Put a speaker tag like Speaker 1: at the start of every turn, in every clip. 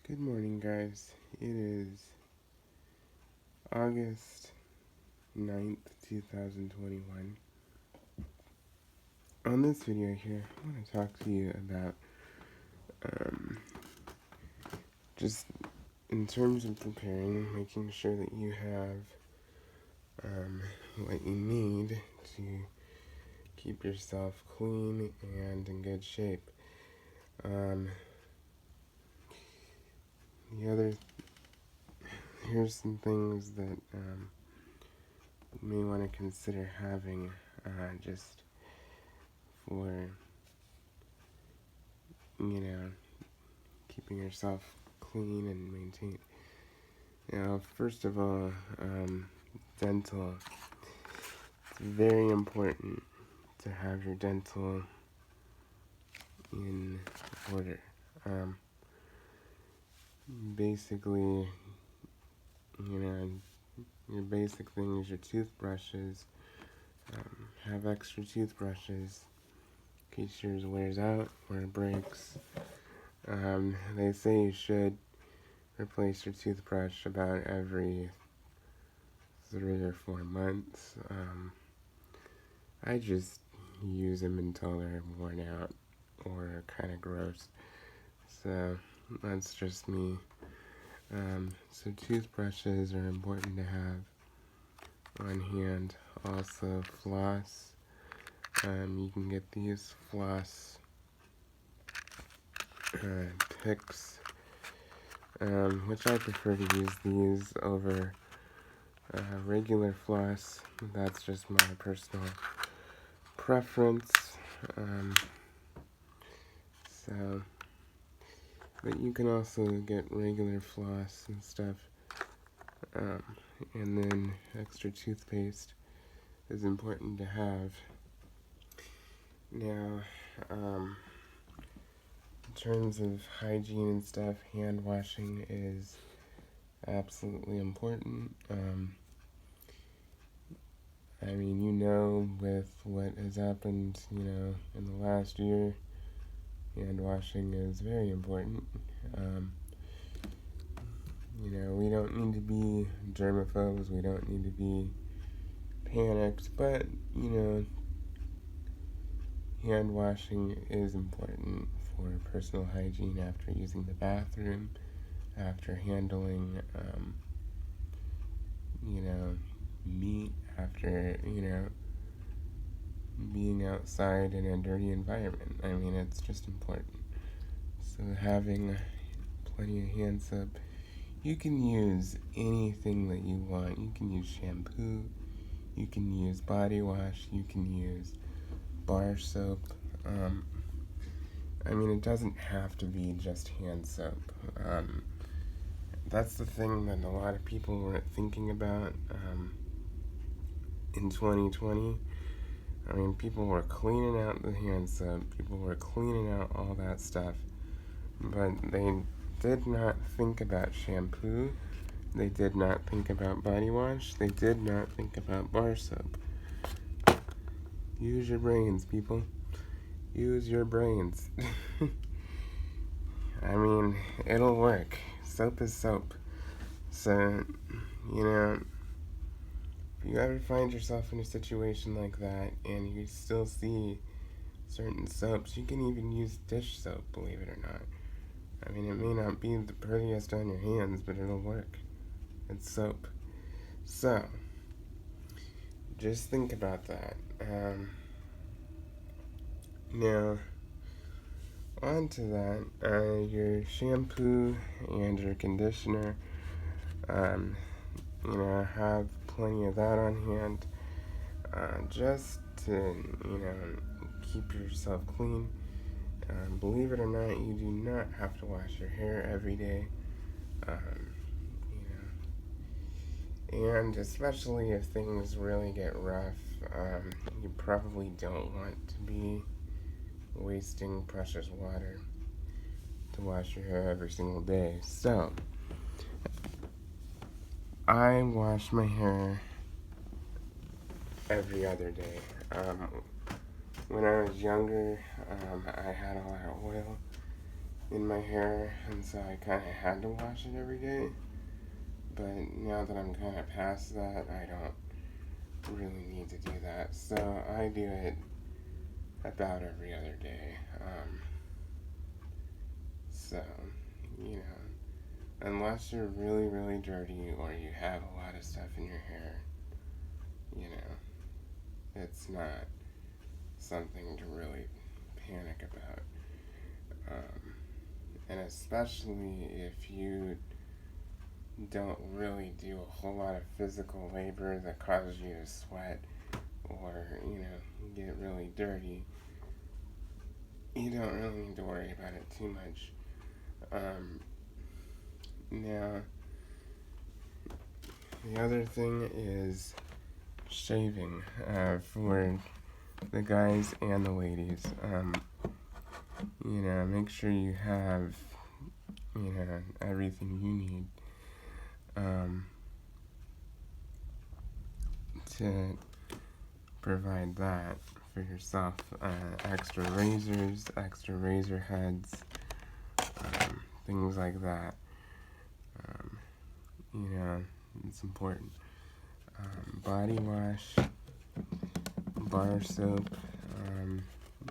Speaker 1: Good morning, guys. It is August 9th, 2021. On this video here, I want to talk to you about um, just in terms of preparing, making sure that you have what you need to keep yourself clean and in good shape. The other, here's some things that you may want to consider having just for, keeping yourself clean and maintained. Now, first of all, dental. It's very important to have your dental in order. Basically, your basic things, your toothbrushes, have extra toothbrushes in case yours wears out or breaks. They say you should replace your toothbrush about every 3 or 4 months. I just use them until they're worn out or kind of gross. So that's just me. So toothbrushes are important to have on hand. Also floss. You can get these floss picks, which I prefer to use these over regular floss. That's just my personal preference. But you can also get regular floss and stuff. And then extra toothpaste is important to have. Now, in terms of hygiene and stuff, hand washing is absolutely important. With what has happened, in the last year, hand washing is very important. We don't need to be germaphobes, we don't need to be panicked, but, hand washing is important for personal hygiene after using the bathroom, after handling, meat, after, being outside in a dirty environment. It's just important. So having plenty of hand soap. You can use anything that you want. You can use shampoo, you can use body wash, you can use bar soap. It doesn't have to be just hand soap. That's the thing that a lot of people weren't thinking about in 2020. People were cleaning out the hand soap, people were cleaning out all that stuff, but they did not think about shampoo, they did not think about body wash, they did not think about bar soap. Use your brains, people. Use your brains. It'll work. Soap is soap. So, if you ever find yourself in a situation like that and you still see certain soaps, you can even use dish soap, believe it or not. It may not be the prettiest on your hands, but it'll work. It's soap. So, just think about that. Now, on to that, your shampoo and your conditioner, have plenty of that on hand, just to, keep yourself clean. Believe it or not, you do not have to wash your hair every day, and especially if things really get rough, you probably don't want to be wasting precious water to wash your hair every single day. So, I wash my hair every other day. When I was younger, I had a lot of oil in my hair, and so I kind of had to wash it every day. But now that I'm kind of past that, I don't really need to do that. So I do it about every other day. So, you know, unless you're really, really dirty or you have a lot of stuff in your hair, you know, it's not something to really panic about. And especially if you don't really do a whole lot of physical labor that causes you to sweat or, you know, get really dirty, you don't really need to worry about it too much. Now, the other thing is shaving for the guys and the ladies. You know, make sure you have, you know, everything you need to provide that for yourself. Extra razors, extra razor heads, things like that. You know, it's important. Body wash, bar soap,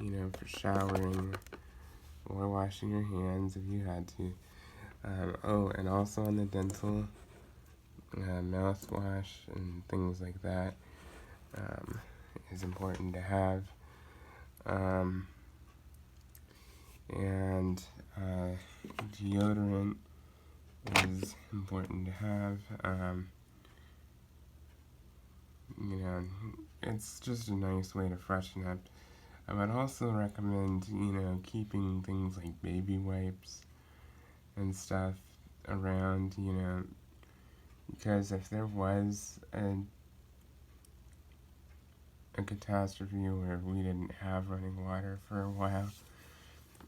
Speaker 1: you know, for showering or washing your hands if you had to. And also on the dental, mouthwash and things like that is important to have. And deodorant is important to have. You know, it's just a nice way to freshen up. I would also recommend, you know, keeping things like baby wipes and stuff around, you know, because if there was a catastrophe where we didn't have running water for a while,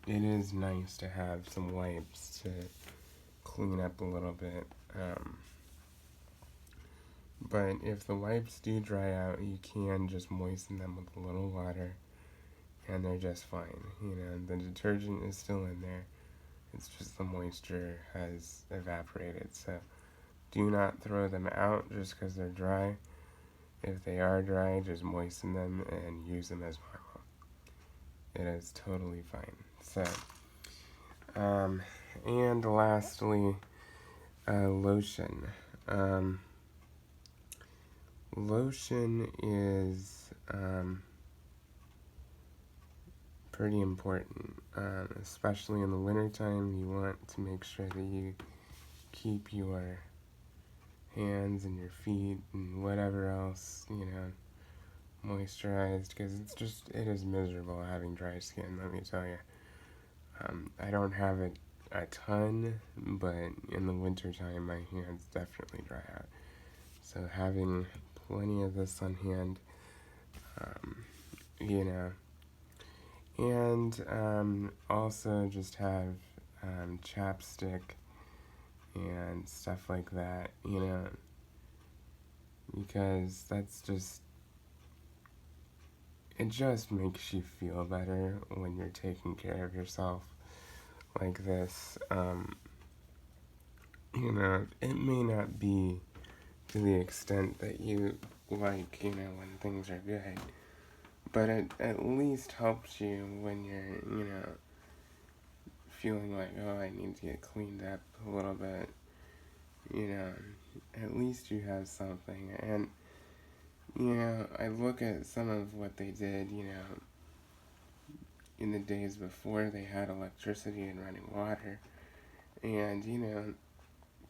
Speaker 1: it is nice to have some wipes to clean up a little bit. But if the wipes do dry out, you can just moisten them with a little water and they're just fine. You know, the detergent is still in there. It's just the moisture has evaporated. So do not throw them out just because they're dry. If they are dry, just moisten them and use them as normal. It is totally fine. So, and lastly, lotion. Lotion is pretty important, especially in the wintertime. You want to make sure that you keep your hands and your feet and whatever else, you know, moisturized, because it is miserable having dry skin, let me tell you. I don't have it a ton, but in the wintertime my hands definitely dry out. So having plenty of this on hand, you know, and also just have chapstick and stuff like that, you know, because it just makes you feel better when you're taking care of yourself like this. You know, it may not be to the extent that you like, you know, when things are good, but it at least helps you when you're, you know, feeling like, oh, I need to get cleaned up a little bit. You know, at least you have something. And, you know, I look at some of what they did, you know, in the days before they had electricity and running water. And, you know,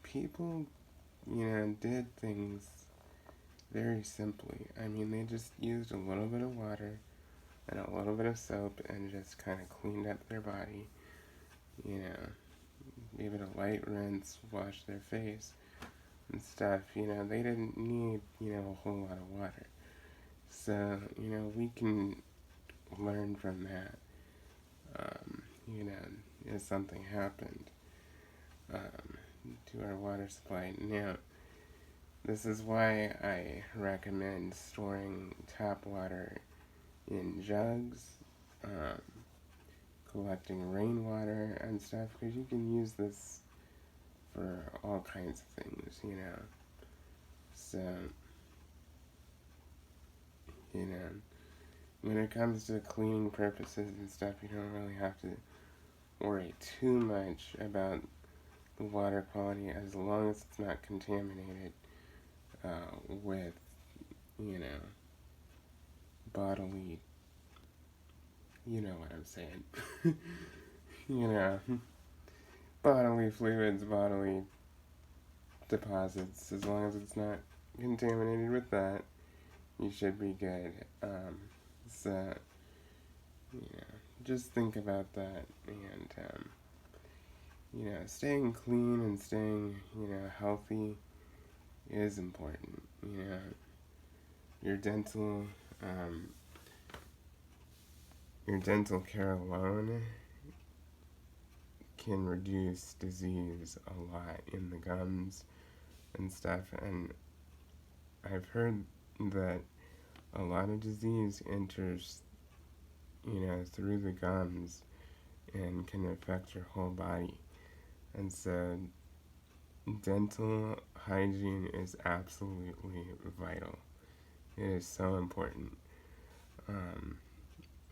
Speaker 1: people, you know, did things very simply. I mean, they just used a little bit of water and a little bit of soap and just kind of cleaned up their body, you know, gave it a light rinse, washed their face and stuff. You know, they didn't need, you know, a whole lot of water. So, you know, we can learn from that, you know, if something happened to our water supply. Now, this is why I recommend storing tap water in jugs, collecting rainwater and stuff, because you can use this for all kinds of things, you know. So, you know, when it comes to cleaning purposes and stuff, you don't really have to worry too much about the water quality as long as it's not contaminated with, you know, bodily, you know what I'm saying, you know, bodily fluids, bodily deposits. As long as it's not contaminated with that, you should be good. So, you know, just think about that, and, you know, staying clean and staying, you know, healthy is important. You know, your dental, your dental care alone can reduce disease a lot in the gums and stuff, and I've heard that a lot of disease enters, you know, through the gums and can affect your whole body. And so dental hygiene is absolutely vital. It is so important.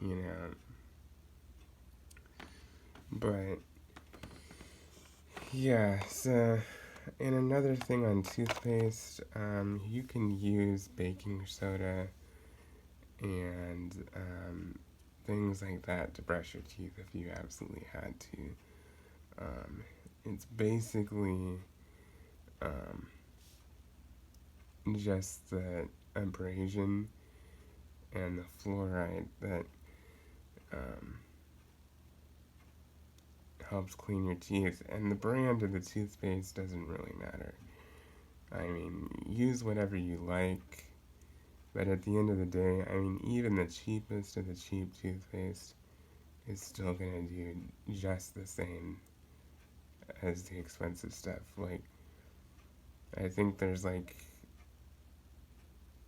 Speaker 1: You know, but yeah, so, and another thing on toothpaste, you can use baking soda and things like that to brush your teeth if you absolutely had to. It's basically just the abrasion and the fluoride that helps clean your teeth, and the brand of the toothpaste doesn't really matter. I mean, use whatever you like, but at the end of the day, I mean, even the cheapest of the cheap toothpaste is still gonna do just the same as the expensive stuff. Like, I think there's like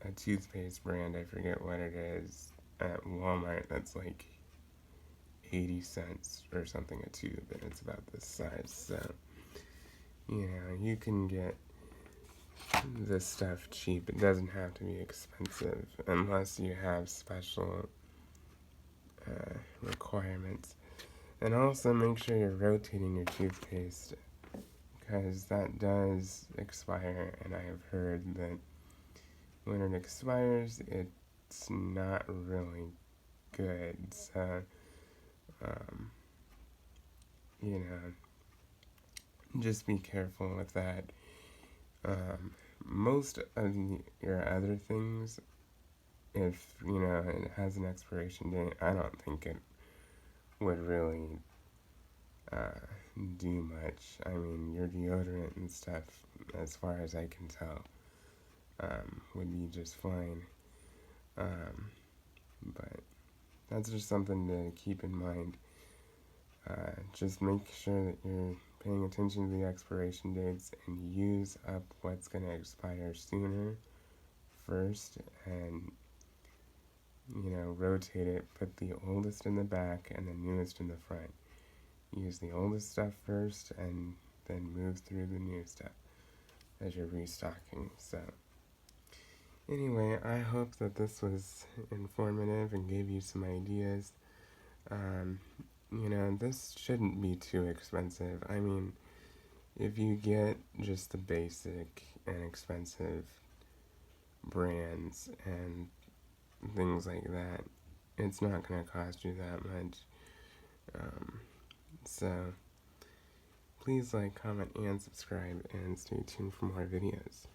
Speaker 1: a toothpaste brand, I forget what it is, at Walmart that's like 80 cents or something a tube, and it's about this size. So, you know, you can get this stuff cheap. It doesn't have to be expensive unless you have special requirements. And also make sure you're rotating your toothpaste, because that does expire, and I have heard that when it expires, it's not really good. So, you know, just be careful with that. Most of your other things, if, you know, it has an expiration date, I don't think it would really do much. I mean, your deodorant and stuff, as far as I can tell, would be just fine. But that's just something to keep in mind. Just make sure that you're paying attention to the expiration dates and use up what's going to expire sooner first, and, you know, rotate it. Put the oldest in the back and the newest in the front. Use the oldest stuff first and then move through the new stuff as you're restocking. So, anyway, I hope that this was informative and gave you some ideas. You know, this shouldn't be too expensive. I mean, if you get just the basic and expensive brands and things like that, it's not going to cost you that much. So, please like, comment, and subscribe, and stay tuned for more videos.